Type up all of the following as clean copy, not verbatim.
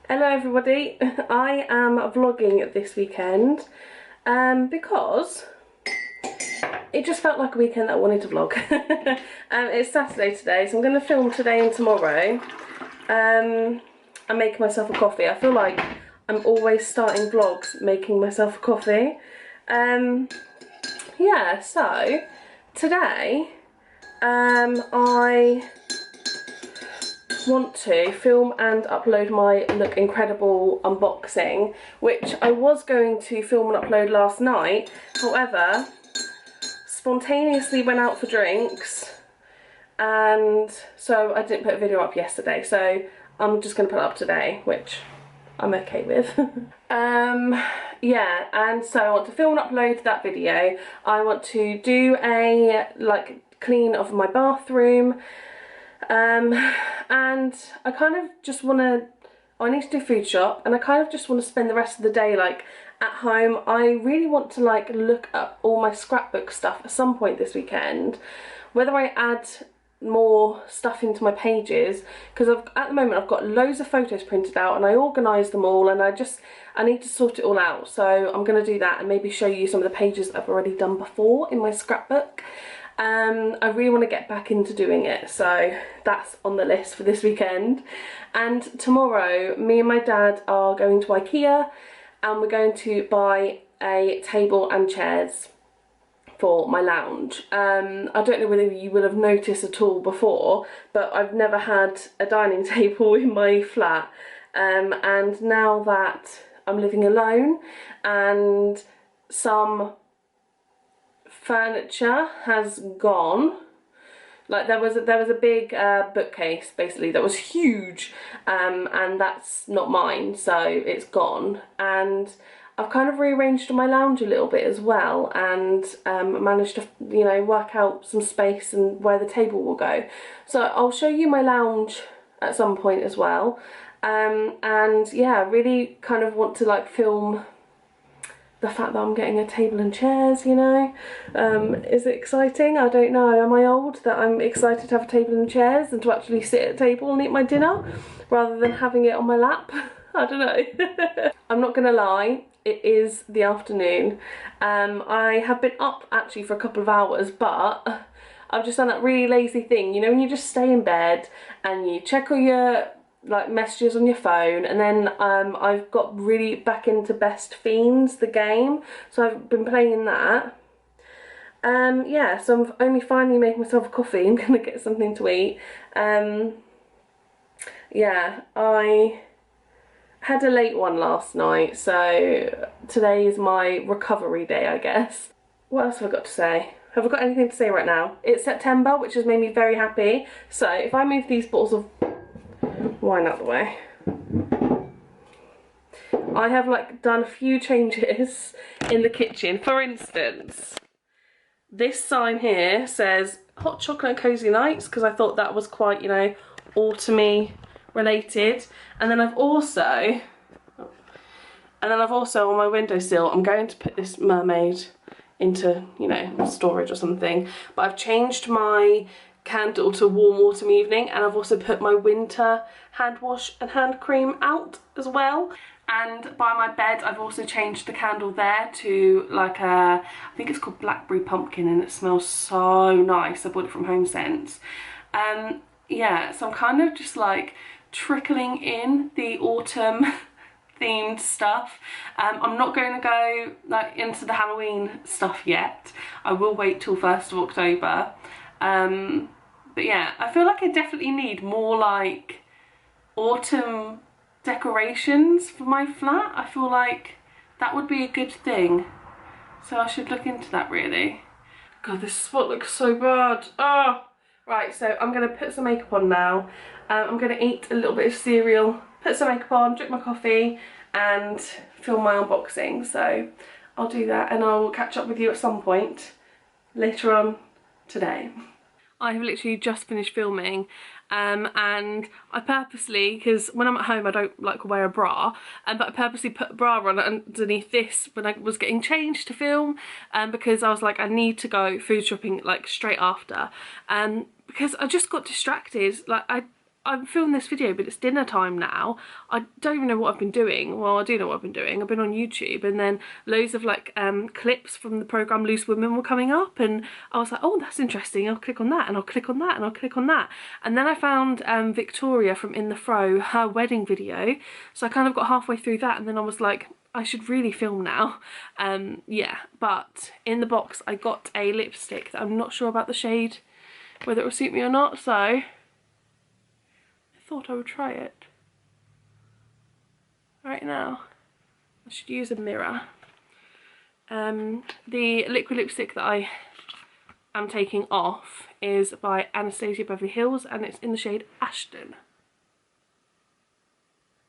Hello everybody, I am vlogging this weekend because it just felt like a weekend that I wanted to vlog. It's Saturday today, so I'm going to film today and tomorrow. I'm making myself a coffee. I feel like I'm always starting vlogs making myself a coffee. Yeah, so today I want to film and upload my Look Incredible unboxing, which I was going to film and upload last night. However, spontaneously went out for drinks, and so I didn't put a video up yesterday, so I'm just going to put it up today, which I'm okay with. Yeah, and so I want to film and upload that video. I want to do a clean of my bathroom, and I kind of just want to, I need to do food shop, and I kind of just want to spend the rest of the day like at home. I really want to like look up all my scrapbook stuff at some point this weekend, whether I add more stuff into my pages, because at the moment I've got loads of photos printed out and I organised them all, and I need to sort it all out. So I'm going to do that and maybe show you some of the pages I've already done before in my scrapbook. I really want to get back into doing it, so that's on the list for this weekend. And tomorrow me and my dad are going to IKEA and we're going to buy a table and chairs for my lounge. I don't know whether you will have noticed at all before, but I've never had a dining table in my flat, and now that I'm living alone and some furniture has gone, like there was a big bookcase basically that was huge, and that's not mine, so it's gone, and I've kind of rearranged my lounge a little bit as well, and managed to, you know, work out some space and where the table will go. So I'll show you my lounge at some point as well, and yeah, I really kind of want to like film the fact that I'm getting a table and chairs, you know. Is it exciting? I don't know. Am I old that I'm excited to have a table and chairs and to actually sit at a table and eat my dinner rather than having it on my lap? I don't know. I'm not gonna lie, it is the afternoon. I have been up actually for a couple of hours, but I've just done that really lazy thing, you know, when you just stay in bed and you check all your like messages on your phone, and then I've got really back into Best Fiends, the game, so I've been playing that. Yeah, so I'm only finally making myself a coffee. I'm gonna get something to eat. Yeah, I had a late one last night, so today is my recovery day, I guess. What else have I got to say? Have I got anything to say right now? It's September, which has made me very happy. So if I move these bottles of wine out the way, I have like done a few changes in the kitchen. For instance, this sign here says hot chocolate and cozy nights, because I thought that was quite, you know, autumny related. And then I've also on my windowsill, I'm going to put this mermaid into, you know, storage or something, but I've changed my candle to warm autumn evening, and I've also put my winter hand wash and hand cream out as well. And by my bed I've also changed the candle there to like a, I think it's called blackberry pumpkin, and it smells so nice. I bought it from HomeSense. Yeah, so I'm kind of just like trickling in the autumn themed stuff. I'm not going to go like into the Halloween stuff yet. I will wait till 1st of October. But yeah, I feel like I definitely need more like autumn decorations for my flat. I feel like that would be a good thing. So I should look into that really. God, this spot looks so bad. Oh! Right, so I'm going to put some makeup on now. I'm going to eat a little bit of cereal, put some makeup on, drink my coffee, and film my unboxing. So I'll do that, and I'll catch up with you at some point later on today. I have literally just finished filming, and I purposely, because when I'm at home I don't like wear a bra, but I purposely put a bra on underneath this when I was getting changed to film, because I was like, I need to go food shopping like straight after, because I just got distracted. Like I'm filming this video, but it's dinner time now. I don't even know what I've been doing. Well, I do know what I've been doing. I've been on YouTube, and then loads of like clips from the programme Loose Women were coming up, and I was like, oh, that's interesting. I'll click on that, and I'll click on that, and I'll click on that. And then I found Victoria from In The Fro, her wedding video. So I kind of got halfway through that, and then I was like, I should really film now. Yeah, but in the box I got a lipstick that I'm not sure about the shade, whether it will suit me or not, so I thought I would try it. Right now, I should use a mirror. The liquid lipstick that I am taking off is by Anastasia Beverly Hills, and it's in the shade Ashton.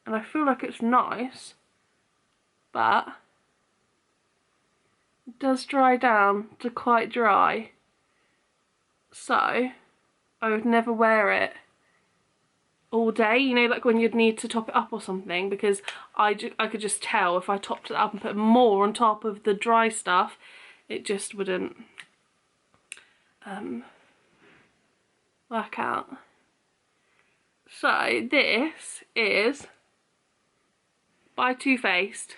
And I feel like it's nice, but it does dry down to quite dry. So I would never wear it all day, you know, like when you'd need to top it up or something, because I could just tell if I topped it up and put more on top of the dry stuff, it just wouldn't work out. So this is by Too Faced,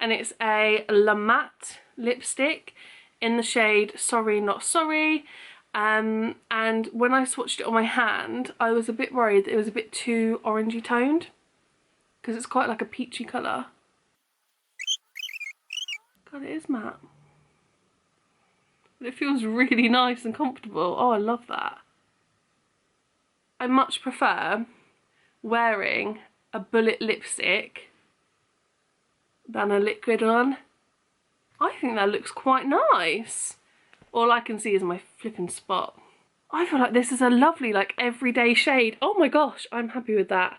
and it's a La Matte lipstick in the shade Sorry Not Sorry. And when I swatched it on my hand, I was a bit worried that it was a bit too orangey toned, because it's quite like a peachy colour. God, it is matte. But it feels really nice and comfortable. Oh, I love that. I much prefer wearing a bullet lipstick than a liquid one. I think that looks quite nice. All I can see is my flipping spot. I feel like this is a lovely, like, everyday shade. Oh my gosh, I'm happy with that.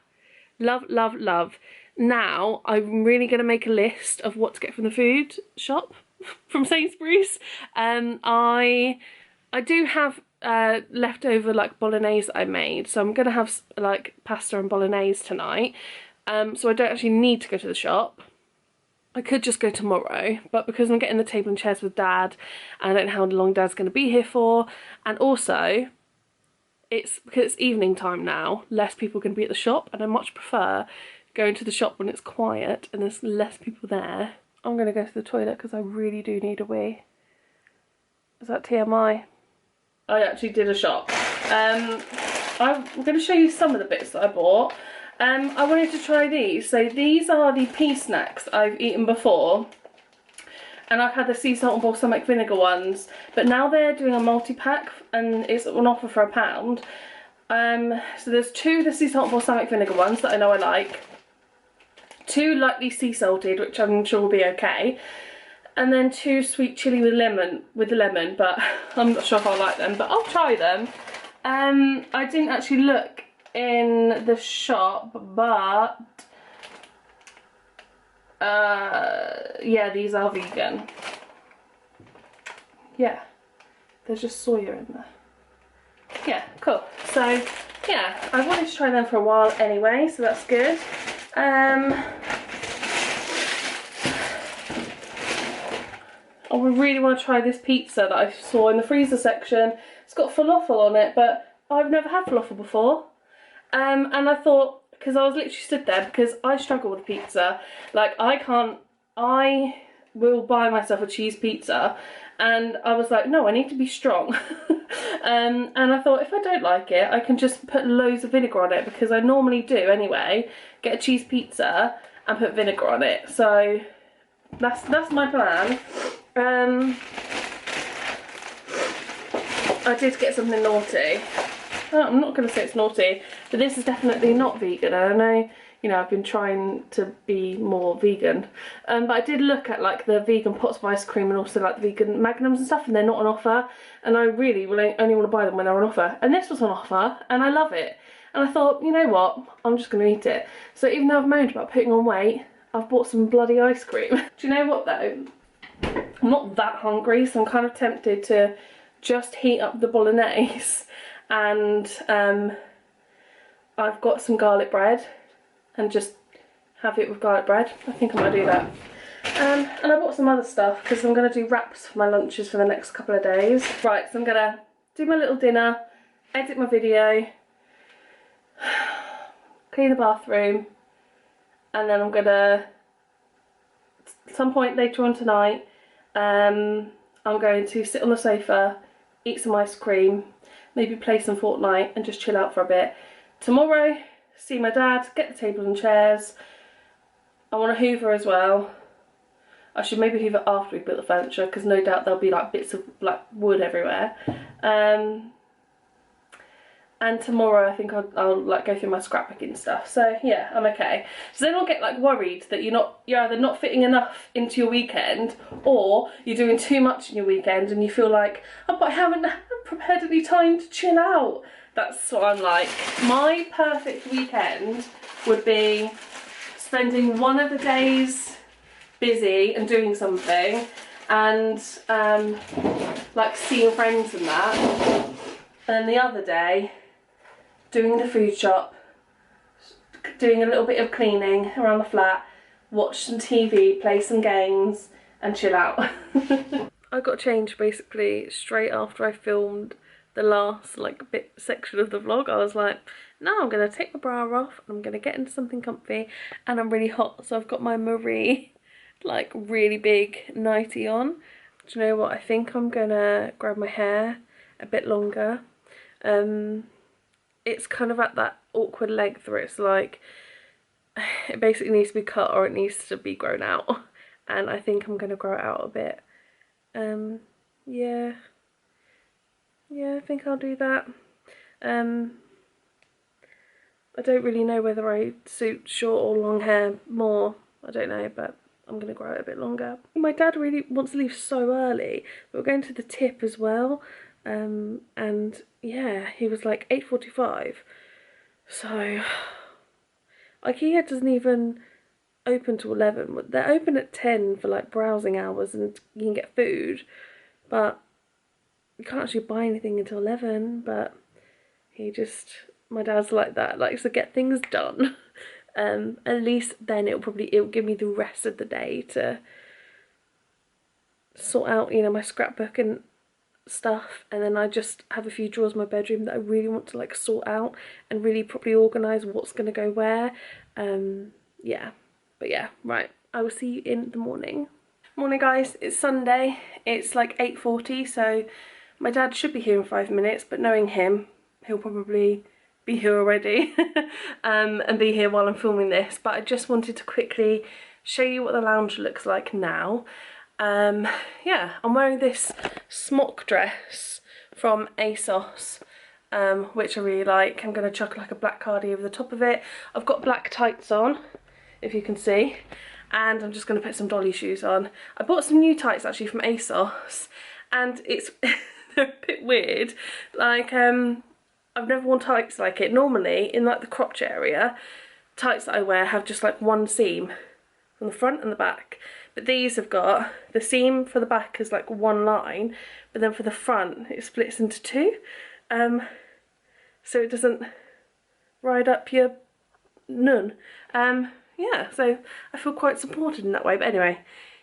Love, love, love. Now, I'm really going to make a list of what to get from the food shop from Sainsbury's. I do have leftover, like, bolognese that I made. So I'm going to have, like, pasta and bolognese tonight. So I don't actually need to go to the shop. I could just go tomorrow, but because I'm getting the table and chairs with Dad, and I don't know how long Dad's going to be here for, and also it's because it's evening time now, less people can be at the shop, and I much prefer going to the shop when it's quiet and there's less people there. I'm going to go to the toilet because I really do need a wee. Is that TMI? I actually did a shop. I'm going to show you some of the bits that I bought. I wanted to try these. So these are the pea snacks that I've eaten before, and I've had the sea salt and balsamic vinegar ones, but now they're doing a multi-pack and it's on offer for £1. So there's 2 the sea salt and balsamic vinegar ones that I know I like, 2 lightly sea salted, which I'm sure will be okay, and then 2 sweet chilli with lemon, but I'm not sure if I like them, but I'll try them. I didn't actually look in the shop, but yeah, these are vegan. Yeah, there's just soya in there. Yeah, cool. So yeah, I wanted to try them for a while anyway, so that's good. I really want to try this pizza that I saw in the freezer section. It's got falafel on it, but I've never had falafel before. And I thought, because I was literally stood there, because I struggle with pizza. Like, I will buy myself a cheese pizza, and I was like, no, I need to be strong. And I thought, if I don't like it, I can just put loads of vinegar on it, because I normally do anyway, get a cheese pizza and put vinegar on it. So that's my plan. I did get something naughty. Oh, I'm not going to say it's naughty, but this is definitely not vegan. I know, you know, I've been trying to be more vegan, but I did look at like the vegan pots of ice cream and also like the vegan magnums and stuff, and they're not on offer, and I really will only want to buy them when they're on offer, and this was on offer and I love it, and I thought, you know what, I'm just going to eat it. So even though I've moaned about putting on weight, I've bought some bloody ice cream. Do you know what though, I'm not that hungry, so I'm kind of tempted to just heat up the bolognese. And I've got some garlic bread and just have it with garlic bread. I think I might do that. And I bought some other stuff because I'm going to do wraps for my lunches for the next couple of days. Right, so I'm going to do my little dinner, edit my video, clean the bathroom, and then I'm gonna, at some point later on tonight, I'm going to sit on the sofa, eat some ice cream, maybe play some Fortnite and just chill out for a bit. Tomorrow, see my dad, get the table and chairs. I want to hoover as well. I should maybe hoover after we built the furniture, because no doubt there'll be like bits of like wood everywhere. And tomorrow I think I'll like go through my scrapbooking stuff. So yeah, I'm okay. So then I'll get like worried that you're either not fitting enough into your weekend, or you're doing too much in your weekend and you feel like, oh, but I haven't prepared any time to chill out. That's what I'm like. My perfect weekend would be spending one of the days busy and doing something, and like seeing friends and that, and then the other day doing the food shop, doing a little bit of cleaning around the flat, watch some TV, play some games and chill out. I got changed basically straight after I filmed the last like section of the vlog. I was like, now I'm gonna take my bra off and I'm gonna get into something comfy, and I'm really hot, so I've got my Marie like really big nightie on. Do you know what, I think I'm gonna grab my hair a bit longer. It's kind of at that awkward length where it's like it basically needs to be cut or it needs to be grown out, and I think I'm gonna grow it out a bit. Yeah, I think I'll do that. I don't really know whether I suit short or long hair more, I don't know, but I'm gonna grow it a bit longer. My dad really wants to leave so early, but we're going to the tip as well, and yeah, he was like 8:45, so IKEA doesn't even open till 11. They're open at 10 for like browsing hours and you can get food, but you can't actually buy anything until 11. But my dad's like that, likes to get things done. At least then it'll give me the rest of the day to sort out, you know, my scrapbook and stuff, and then I just have a few drawers in my bedroom that I really want to like sort out and really properly organise what's going to go where. Yeah, but yeah, right, I will see you in the morning. Morning guys, it's Sunday, it's like 8:40, so my dad should be here in 5 minutes, but knowing him, he'll probably be here already and be here while I'm filming this. But I just wanted to quickly show you what the lounge looks like now. Yeah, I'm wearing this smock dress from ASOS, which I really like. I'm going to chuck like a black cardi over the top of it. I've got black tights on, if you can see, and I'm just going to put some dolly shoes on. I bought some new tights actually from ASOS, and it's they're a bit weird. Like I've never worn tights like it. Normally in like the crotch area, tights that I wear have just like one seam from the front and the back, but these have got the seam for the back is like one line, but then for the front it splits into two, so it doesn't ride up your nun. Yeah, so I feel quite supported in that way. But anyway,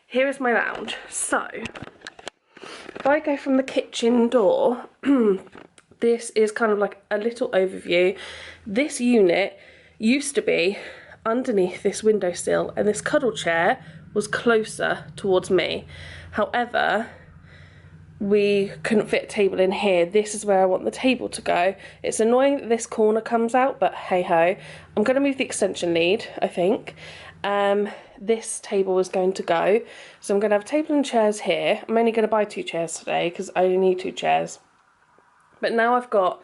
here is my lounge. So if I go from the kitchen door, this is kind of like a little overview. This unit used to be underneath this windowsill, and this cuddle chair was closer towards me. However, we couldn't fit a table in here. This is where I want the table to go. It's annoying that this corner comes out, but hey ho. I'm going to move the extension lead, I think. This table is going to go. So I'm going to have a table and chairs here. I'm only going to buy 2 chairs today because I only need 2 chairs. But now I've got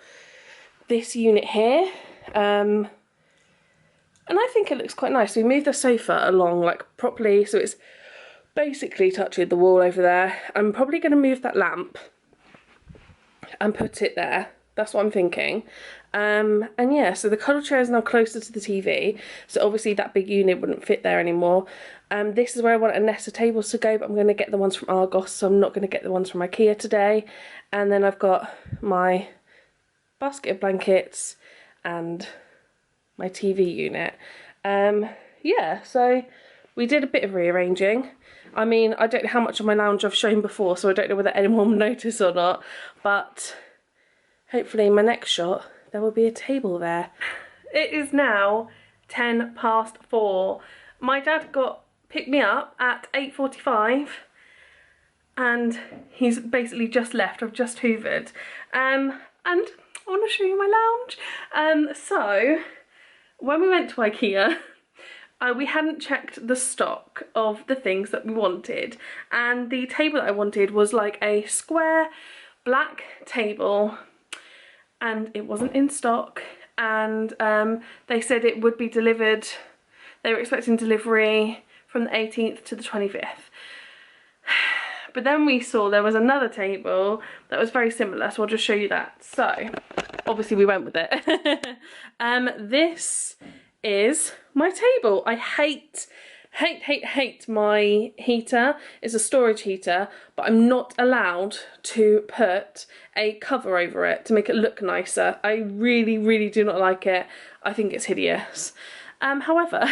this unit here. And I think it looks quite nice. We moved the sofa along like properly, so it's basically touching the wall over there. I'm probably going to move that lamp and put it there. That's what I'm thinking. And yeah, so the cuddle chair is now closer to the TV, so obviously that big unit wouldn't fit there anymore. This is where I want a nest of tables to go, but I'm going to get the ones from Argos, so I'm not going to get the ones from IKEA today. And then I've got my basket of blankets and my TV unit. Yeah, so we did a bit of rearranging. I mean, I don't know how much of my lounge I've shown before, so I don't know whether anyone will notice or not, but hopefully in my next shot there will be a table there. It is now 4:10. My dad picked me up at 8:45 and he's basically just left. I've just hoovered. And I want to show you my lounge. So when we went to IKEA, we hadn't checked the stock of the things that we wanted, and the table that I wanted was like a square black table, and it wasn't in stock, and they said it would be delivered, they were expecting delivery from the 18th to the 25th. But then we saw there was another table that was very similar, so I'll just show you that. So obviously we went with it. This is my table. I hate my heater. It's a storage heater, but I'm not allowed to put a cover over it to make it look nicer. I really do not like it. I think it's hideous. However,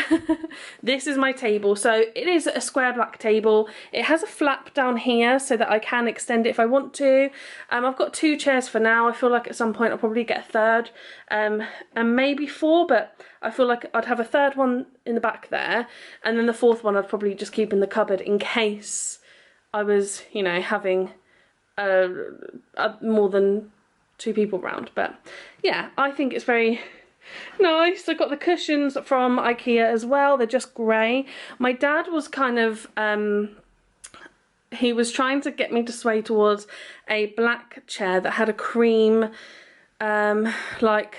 this is my table. So it is a square black table. It has a flap down here so that I can extend it if I want to. I've got 2 chairs for now. I feel like at some point I'll probably get a third, and maybe 4, but I feel like I'd have a third one in the back there, and then the 4th one I'd probably just keep in the cupboard in case I was, you know, having more than 2 people round. But yeah, I think it's very nice. I got the cushions from IKEA as well. They're just grey. My dad was kind of he was trying to get me to sway towards a black chair that had a cream like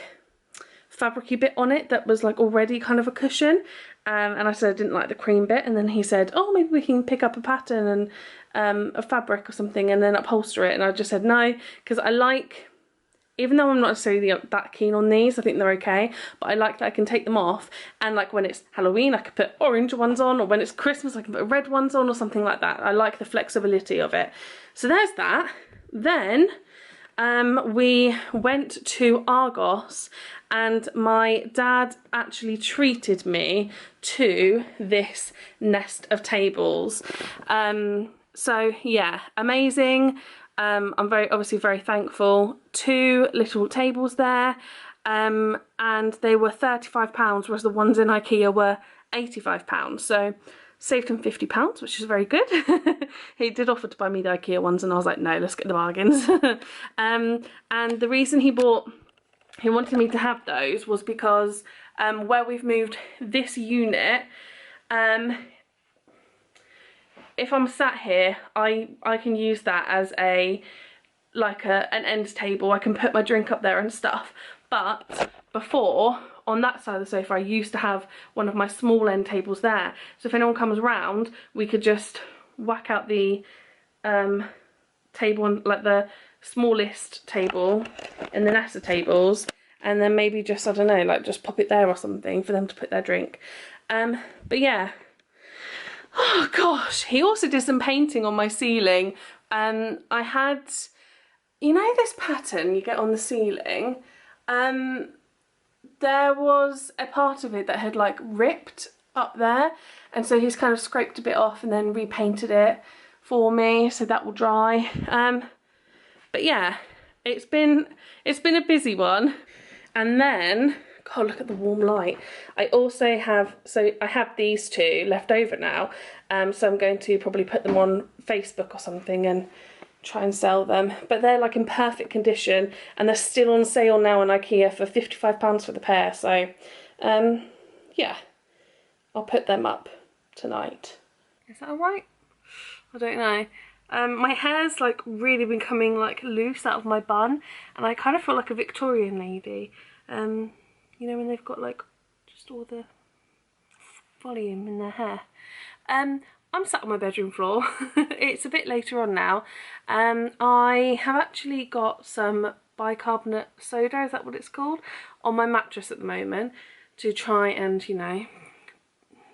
fabricy bit on it that was like already kind of a cushion, and I said I didn't like the cream bit, and then he said, oh, maybe we can pick up a pattern and a fabric or something and then upholster it, and I just said no, because I like, even though I'm not necessarily that keen on these, I think they're okay, but I like that I can take them off, and like when it's Halloween I could put orange ones on, or when it's Christmas I can put red ones on or something like that. I like the flexibility of it. So there's that. Then we went to Argos, and my dad actually treated me to this nest of tables. So yeah, amazing. I'm obviously very thankful. 2 little tables there, and they were £35, whereas the ones in IKEA were £85. So saved him £50, which is very good. He did offer to buy me the IKEA ones, and I was like, no, let's get the bargains. And the reason he wanted me to have those was because where we've moved this unit, if I'm sat here, I can use that as an end table. I can put my drink up there and stuff. But before, on that side of the sofa, I used to have one of my small end tables there. So if anyone comes round, we could just whack out the table, on, like the smallest table in the nest of tables, and then maybe just, I don't know, like just pop it there or something for them to put their drink. But yeah. Oh gosh, he also did some painting on my ceiling. I had, you know, this pattern you get on the ceiling, there was a part of it that had like ripped up there, and so he's kind of scraped a bit off and then repainted it for me, so that will dry. But yeah, it's been a busy one. And then, God, look at the warm light. I also have, so I have these 2 left over now, so I'm going to probably put them on Facebook or something and try and sell them. But they're like in perfect condition, and they're still on sale now on IKEA for £55 for the pair. So yeah, I'll put them up tonight. Is that alright? I don't know. My hair's like really been coming like loose out of my bun, and I kind of feel like a Victorian lady. You know, when they've got like just all the volume in their hair. I'm sat on my bedroom floor. It's a bit later on now. I have actually got some bicarbonate soda, is that what it's called, on my mattress at the moment to try and, you know,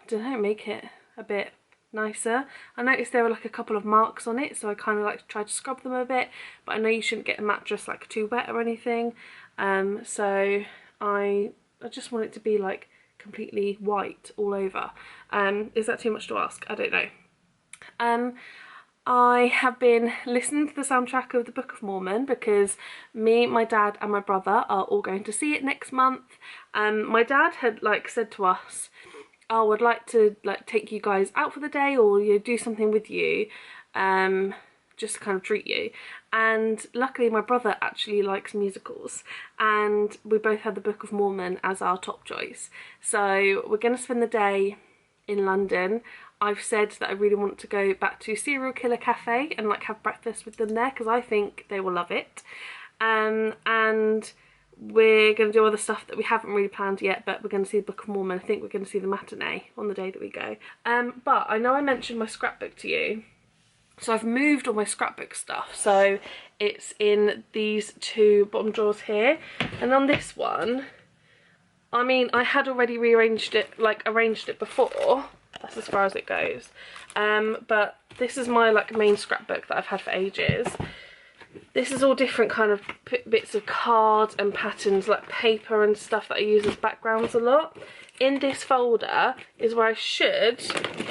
don't know, make it a bit nicer. I noticed there were like a couple of marks on it, so I kind of like tried to scrub them a bit, but I know you shouldn't get a mattress like too wet or anything. So I just want it to be like completely white all over. Is that too much to ask? I don't know. I have been listening to the soundtrack of the Book of Mormon because me, my dad and my brother are all going to see it next month. My dad had like said to us, oh, I'd like to like take you guys out for the day or do something with you, just to kind of treat you. And luckily my brother actually likes musicals and we both had the Book of Mormon as our top choice. So we're going to spend the day in London. I've said that I really want to go back to Serial Killer Cafe and like have breakfast with them there because I think they will love it. And we're going to do other stuff that we haven't really planned yet, but we're going to see the Book of Mormon. I think we're going to see the matinee on the day that we go. But I know I mentioned my scrapbook to you. So I've moved all my scrapbook stuff. So it's in these two bottom drawers here. And on this one, I mean, I had already rearranged it, like arranged it before. That's as far as it goes. But this is my like main scrapbook that I've had for ages. This is all different kind of bits of cards and patterns, like paper and stuff that I use as backgrounds a lot. In this folder is where I should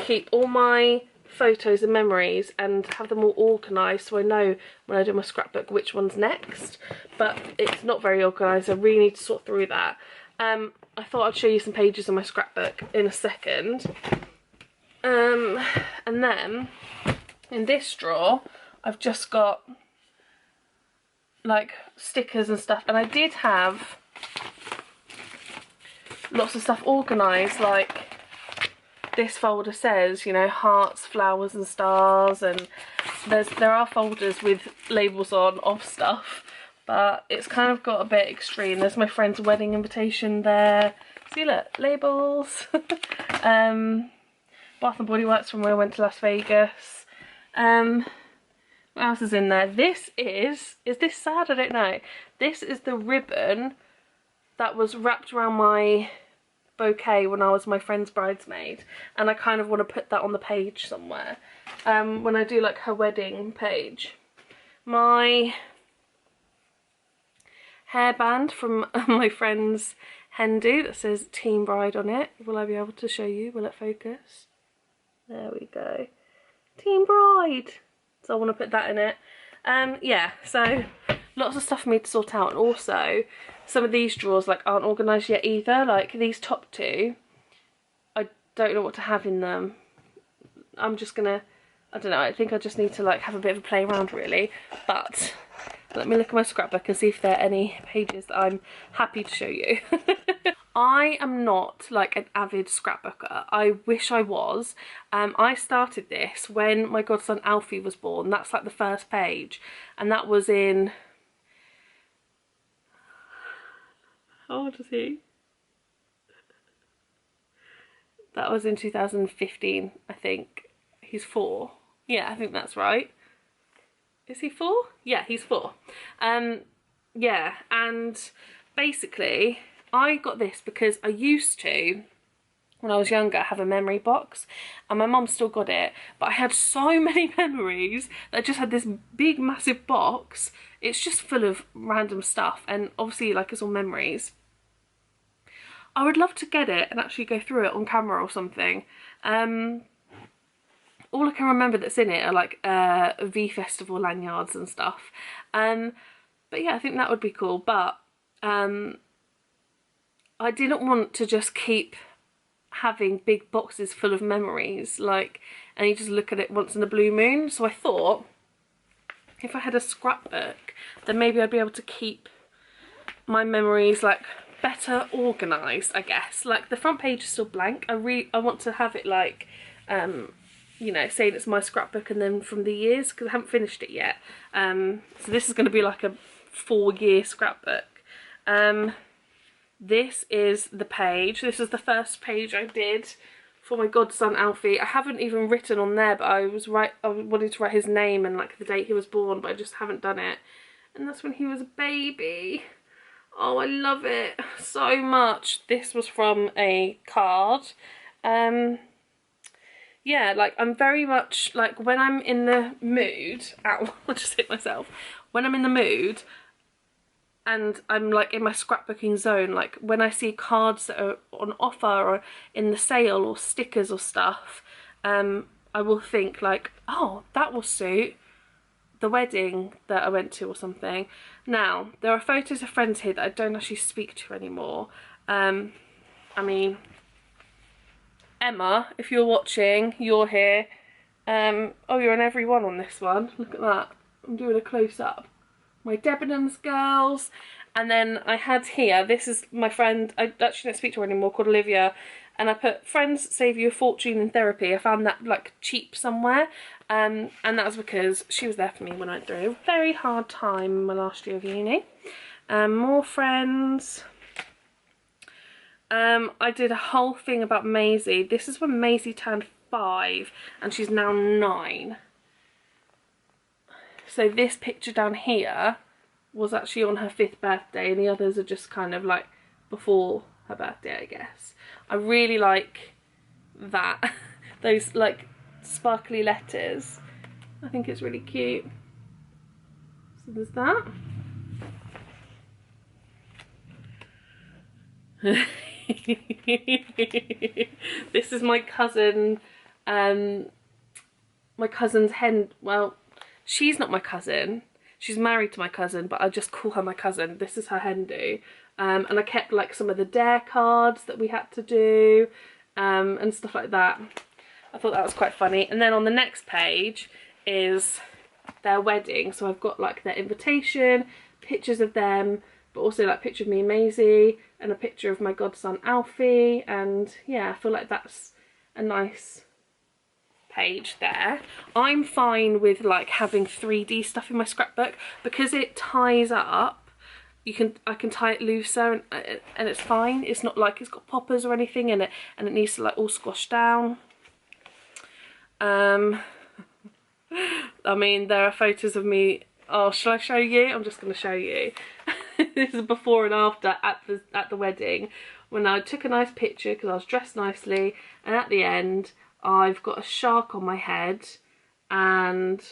keep all my photos and memories and have them all organised so I know when I do my scrapbook which one's next. But it's not very organised, I really need to sort through that. I thought I'd show you some pages of my scrapbook in a second. And then in this drawer I've just got like stickers and stuff, and I did have lots of stuff organised, like this folder says, you know, hearts, flowers and stars, and there are folders with labels on of stuff, but it's kind of got a bit extreme. There's my friend's wedding invitation there. See, look, labels. Bath and Body Works from when I went to Las Vegas. What else is in there? This is this sad? I don't know. This is the ribbon that was wrapped around my bouquet when I was my friend's bridesmaid, and I kind of want to put that on the page somewhere when I do like her wedding page. My hairband from my friend's hen do that says Team Bride on it. Will I be able to show you? Will it focus? There we go. Team Bride. So I want to put that in it. Yeah, so lots of stuff for me to sort out. And also, some of these drawers like aren't organised yet either. Like these top two, I don't know what to have in them. I'm just gonna, I don't know, I think I just need to like have a bit of a play around really. But let me look at my scrapbook and see if there are any pages that I'm happy to show you. I am not like an avid scrapbooker. I wish I was. I started this when my godson Alfie was born. That's like the first page, and that was in, how old is he? That was in 2015, I think. He's 4. Yeah, I think that's right. Is he 4? Yeah, he's 4. Yeah, and basically I got this because I used to, when I was younger, have a memory box, and my mum still got it, but I had so many memories that I just had this big massive box. It's just full of random stuff, and obviously like it's all memories. I would love to get it and actually go through it on camera or something. All I can remember that's in it are like V Festival lanyards and stuff. But yeah, I think that would be cool. But I didn't want to just keep having big boxes full of memories, like, and you just look at it once in a blue moon. So I thought if I had a scrapbook, then maybe I'd be able to keep my memories like better organised, I guess. Like the front page is still blank. I want to have it like you know, saying it's my scrapbook and then from the years, because I haven't finished it yet. So this is going to be like a 4-year scrapbook. This is the page. This is the first page I did for my godson Alfie. I haven't even written on there, but I wanted to write his name and like the date he was born, but I just haven't done it. And that's when he was a baby. Oh, I love it so much. This was from a card. Yeah, like I'm very much like when I'm in the mood, ow, I just hit myself. When I'm in the mood and I'm like in my scrapbooking zone, like when I see cards that are on offer or in the sale or stickers or stuff, I will think like, oh, that will suit the wedding that I went to or something. Now, there are photos of friends here that I don't actually speak to anymore. I mean, Emma, if you're watching, you're here. Oh, you're in every one on this one. Look at that. I'm doing a close-up. My Debenhams girls. And then I had here, this is my friend, I actually don't speak to her anymore, called Olivia. And I put, friends save you a fortune in therapy. I found that like cheap somewhere. And that was because she was there for me when I went through a very hard time in my last year of uni. More friends. I did a whole thing about Maisie. This is when Maisie turned 5 and she's now 9. So this picture down here was actually on her 5th birthday, and the others are just kind of like before her birthday, I guess. I really like that. Those like sparkly letters. I think it's really cute. So there's that. This is my cousin, my cousin's hen. Well, she's not my cousin. She's married to my cousin, but I just call her my cousin. This is her hen do. And I kept like some of the dare cards that we had to do, and stuff like that. I thought that was quite funny. And then on the next page is their wedding. So I've got like their invitation, pictures of them, but also like a picture of me and Maisie, and a picture of my godson Alfie. And yeah, I feel like that's a nice page there. I'm fine with like having 3D stuff in my scrapbook because it ties up. I can tie it looser, and it's fine. It's not like it's got poppers or anything in it, and it needs to like all squash down. I mean, there are photos of me. Oh, shall I show you? I'm just going to show you. This is before and after at the wedding, when I took a nice picture because I was dressed nicely, and at the end I've got a shark on my head and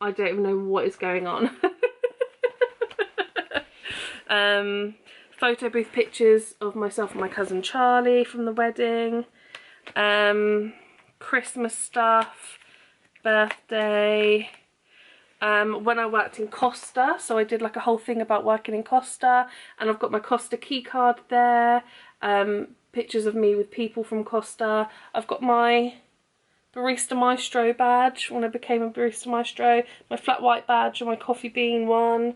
I don't even know what is going on. Photo booth pictures of myself and my cousin Charlie from the wedding. Christmas stuff, birthday. When I worked in Costa, so I did like a whole thing about working in Costa, and I've got my Costa key card there. Pictures of me with people from Costa. I've got my Barista Maestro badge when I became a Barista Maestro, my flat white badge and my coffee bean one.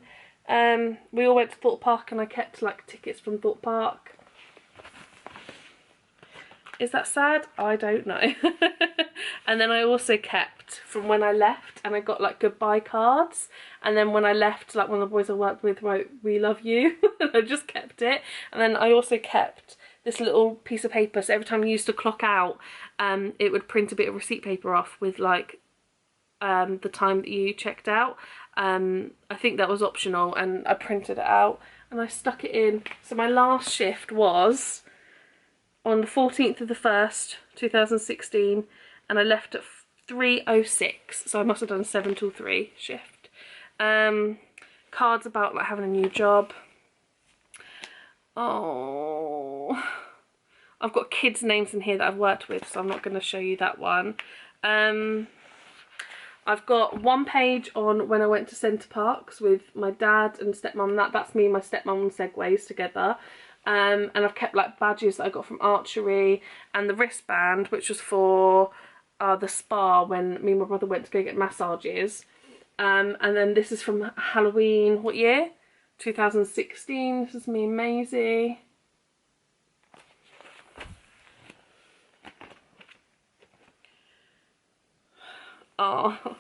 We all went to Thorpe Park and I kept like tickets from Thorpe Park. Is that sad? I don't know. And then I also kept from when I left, and I got like goodbye cards, and then when I left, like one of the boys I worked with wrote "We love you." And I just kept it. And then I also kept this little piece of paper, so every time you used to clock out, it would print a bit of receipt paper off with like the time that you checked out. I think that was optional, and I printed it out and I stuck it in. So my last shift was on the 14th of the 1st, 2016, and I left at 3:06, so I must have done 7 till 3 shift. Cards about like having a new job. Oh, I've got kids' names in here that I've worked with, so I'm not going to show you that one. I've got one page on when I went to Centre Parks with my dad and stepmom. That's me and my stepmom on Segways together. And I've kept like badges that I got from archery, and the wristband, which was for the spa when me and my brother went to go get massages. And then this is from Halloween, what year? 2016. This is me and Maisie. Oh,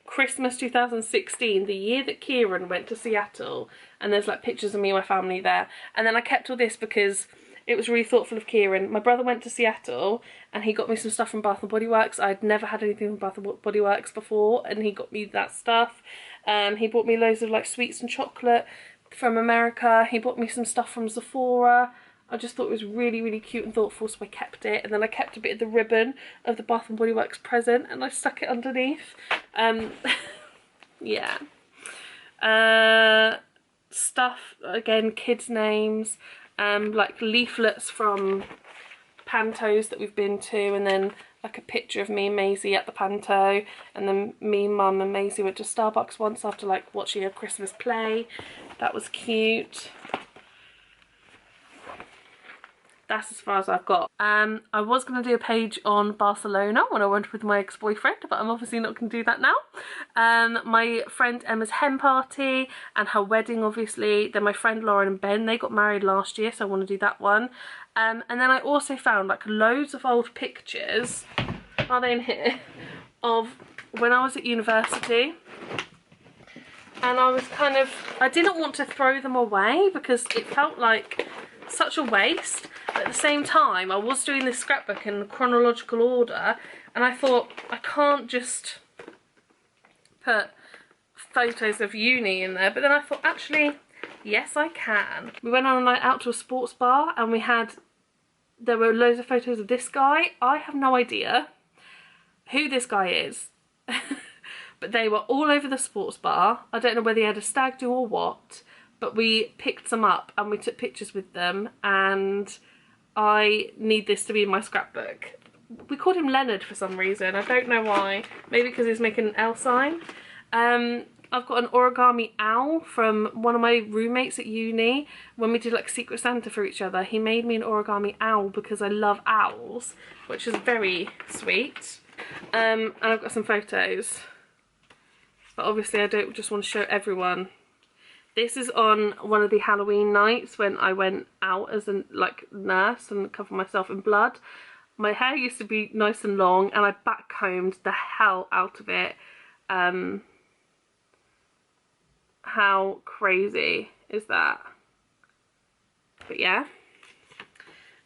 Christmas 2016, the year that Kieran went to Seattle, and there's like pictures of me and my family there. And then I kept all this because it was really thoughtful of Kieran. My brother went to Seattle and he got me some stuff from Bath and Body Works. I'd never had anything from Bath and Body Works before, and he got me that stuff. He bought me loads of like sweets and chocolate from America. He bought me some stuff from Sephora. I just thought it was really, really cute and thoughtful, so I kept it. And then I kept a bit of the ribbon of the Bath & Body Works present, and I stuck it underneath. Yeah. Stuff, again, kids' names, like leaflets from pantos that we've been to, and then like a picture of me and Maisie at the panto, and then me, Mum and Maisie went to Starbucks once after like watching a Christmas play. That was cute. That's as far as I've got. I was going to do a page on Barcelona when I went with my ex-boyfriend, but I'm obviously not going to do that now. My friend Emma's hen party and her wedding, obviously. Then my friend Lauren and Ben, they got married last year, so I want to do that one. And then I also found like loads of old pictures, are they in here, of when I was at university. And I was kind of, I didn't want to throw them away because it felt like such a waste. But at the same time, I was doing this scrapbook in chronological order, and I thought I can't just put photos of uni in there. But then I thought, actually, yes, I can. We went on a night out to a sports bar, and there were loads of photos of this guy. I have no idea who this guy is, but they were all over the sports bar. I don't know whether he had a stag do or what, but we picked some up and we took pictures with them, and I need this to be in my scrapbook. We called him Leonard for some reason. I don't know why. Maybe because he's making an L sign. I've got an origami owl from one of my roommates at uni. When we did like Secret Santa for each other, he made me an origami owl because I love owls, which is very sweet. And I've got some photos, but obviously I don't just want to show everyone. This is on one of the Halloween nights when I went out as a nurse and covered myself in blood. My hair used to be nice and long, and I backcombed the hell out of it. How crazy is that? But yeah.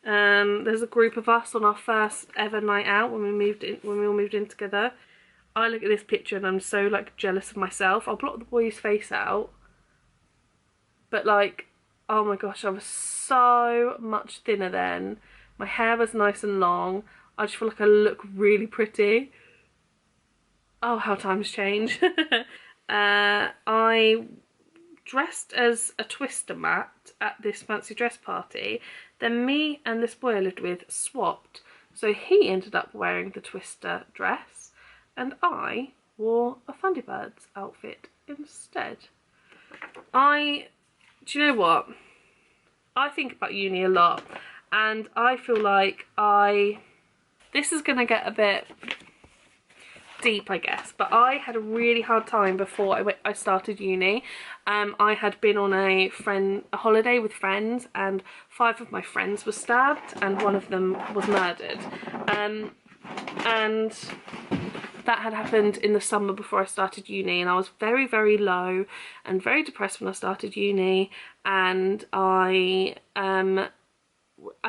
There's a group of us on our first ever night out when we all moved in together. I look at this picture and I'm so like jealous of myself. I'll block the boy's face out. But like, oh my gosh, I was so much thinner then. My hair was nice and long. I just feel like I look really pretty. Oh, how times change. I dressed as a twister mat at this fancy dress party. Then me and this boy I lived with swapped. So he ended up wearing the twister dress, and I wore a Thunderbirds outfit instead. Do you know what? I think about uni a lot, and I feel like this is going to get a bit deep, I guess, but I had a really hard time before I started uni. I had been on a holiday with friends, and 5 of my friends were stabbed and 1 of them was murdered. And that had happened in the summer before I started uni, and I was very, very low and very depressed when I started uni, and I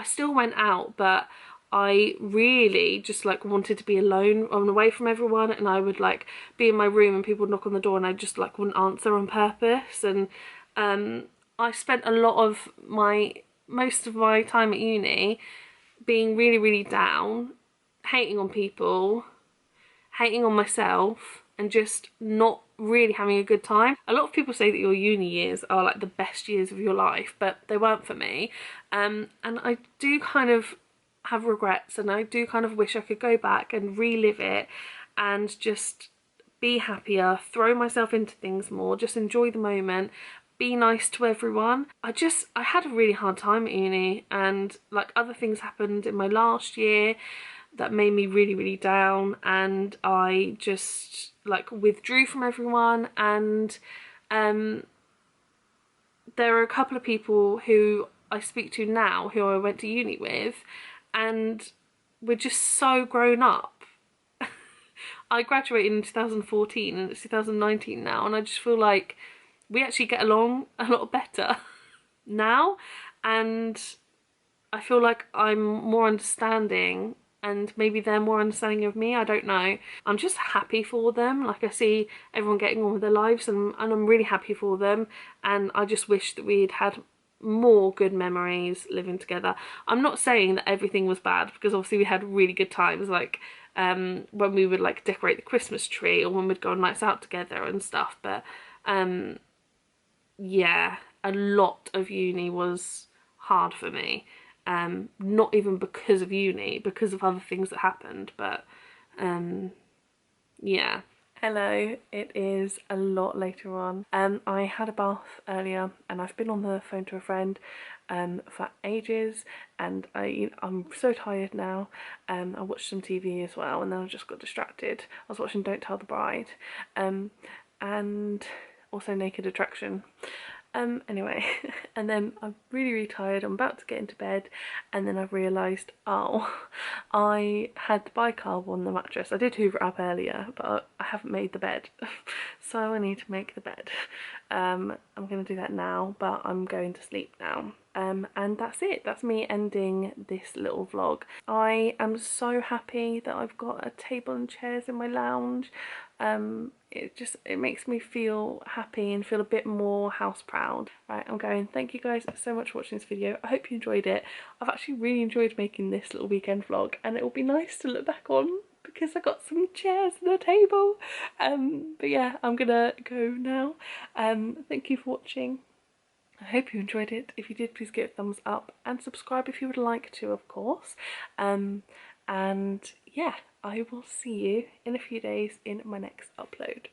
still went out, but I really just like wanted to be alone and away from everyone, and I would like be in my room and people would knock on the door and I just like wouldn't answer on purpose. And I spent most of my time at uni being really, really down, hating on people, hating on myself, and just not really having a good time. A lot of people say that your uni years are like the best years of your life, but they weren't for me. And I do kind of have regrets, and I do kind of wish I could go back and relive it and just be happier, throw myself into things more, just enjoy the moment, be nice to everyone. I had a really hard time at uni, and like other things happened in my last year that made me really, really down, and I just like withdrew from everyone. And there are a couple of people who I speak to now who I went to uni with, and we're just so grown up. I graduated in 2014 and it's 2019 now, and I just feel like we actually get along a lot better now, and I feel like I'm more understanding, and maybe they're more understanding of me, I don't know. I'm just happy for them. Like, I see everyone getting on with their lives, and I'm really happy for them, and I just wish that we'd had more good memories living together. I'm not saying that everything was bad, because obviously we had really good times, like when we would like decorate the Christmas tree, or when we'd go on nights out together and stuff, but yeah, a lot of uni was hard for me, not even because of uni, because of other things that happened, but yeah. Hello, it is a lot later on. I had a bath earlier and I've been on the phone to a friend for ages, and I'm so tired now. I watched some TV as well, and then I just got distracted. I was watching Don't Tell the Bride, and also Naked Attraction. Anyway, and then I'm really tired. I'm about to get into bed, and then I've realised, oh, I had the bicarb on the mattress. I did hoover it up earlier, but I haven't made the bed, so I need to make the bed. I'm going to do that now, but I'm going to sleep now. And that's it. That's me ending this little vlog. I am so happy that I've got a table and chairs in my lounge. It makes me feel happy and feel a bit more house proud. Right, I'm going. Thank you guys so much for watching this video. I hope you enjoyed it. I've actually really enjoyed making this little weekend vlog, and it will be nice to look back on because I got some chairs and a table. But yeah, I'm gonna go now. Thank you for watching. I hope you enjoyed it. If you did, please give it a thumbs up and subscribe if you would like to, of course. And yeah, I will see you in a few days in my next upload.